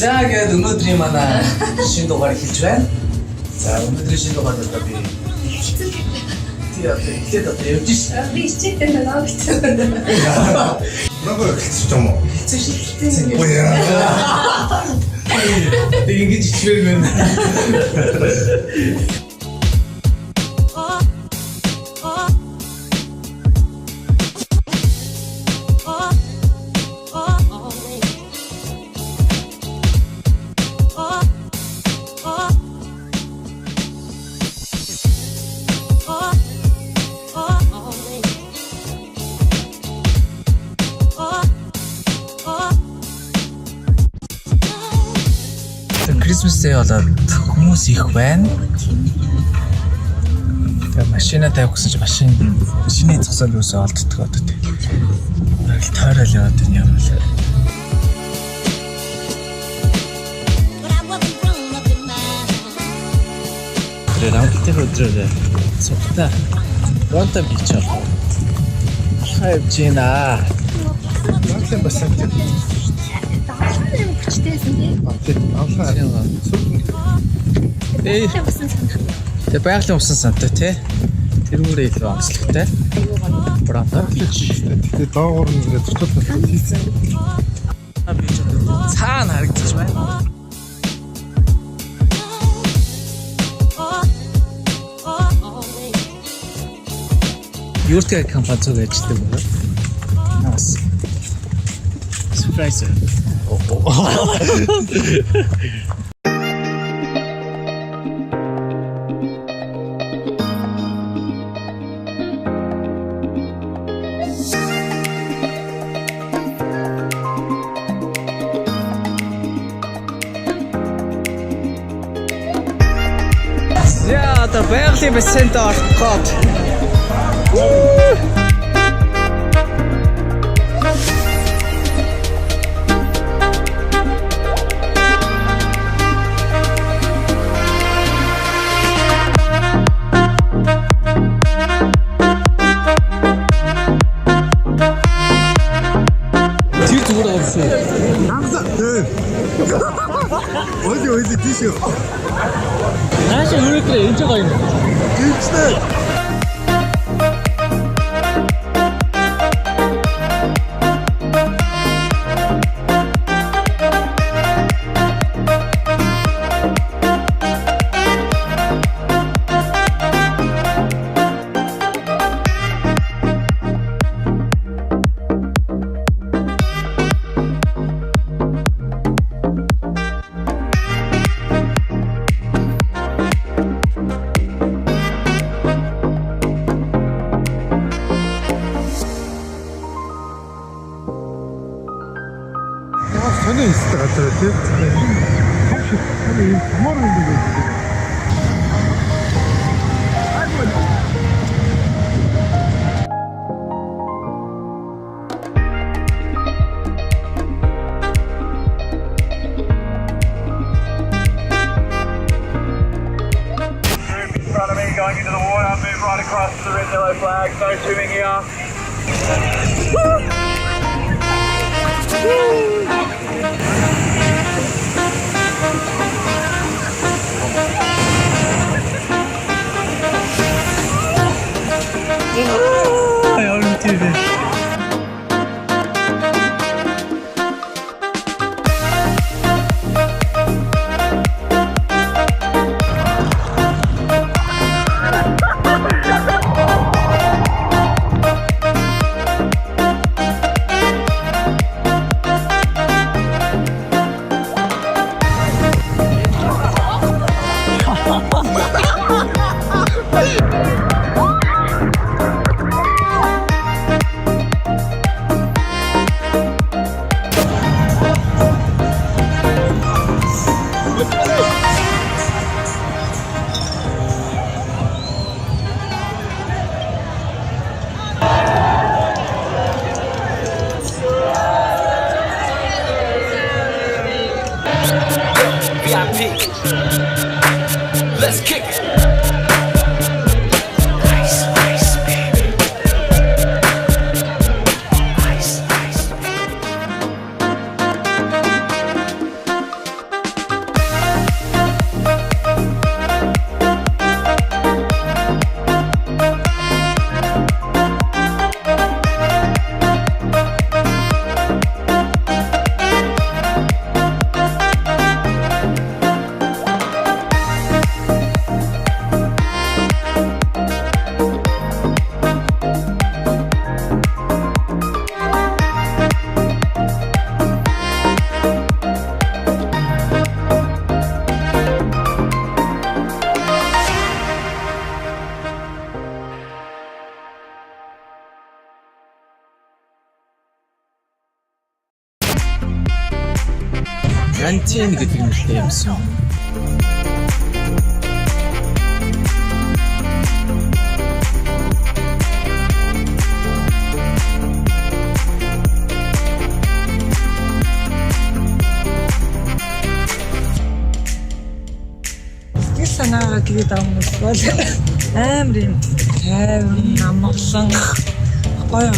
За гээд өнөөдрийн манай шинэ дугаар эхэлж байна. За өнөөдрийн шинэ дугаар одоо би тэгээд одоо явж шээ. Би хичээтэй байна гэж. Нөгөө хэлчих юм уу? Хэлсэн юм. Тэг ингэж ичмээр байна. Christmas-тэй болоод хүмүүс их байна. Тэгээ машина тавих гэсэн чинь машины цогцол юусоо олддог одоо тий. Бараг тойрол яваад байна юм лээ. Тэр амттай өдрөө цогтой. Ронта бич аа. Хайж гинэ. Ронта бас амттай. Хүчтэйсэн тийм. Тэ байгалийн усан сантай тий. Тэрүүрээ илүү амслагтай. Бранта бич. Тэгээ доогоор нь ингээд зурцуулсан хийсэн. Би ч цаана харагдаж байна. Юртэг компани зүг ажилладаг байна. Нас. Surprise. Ja, der Berli wir sind da Gott. 어디 뛰시오? 다시 그렇게 인자가 있네. 진짜. 전에 있을 것 같아요. 혹시 뭐를 있는데? In front of me, going into the water, move right across to the red yellow flag, no swimming here. Yavrum TV. VIP. Let's kick it. Ice, ice, baby. антин гэдэг нэртэй юмсан. Санаагаа тэгээд амс бол амар юм тайван амгалан гоё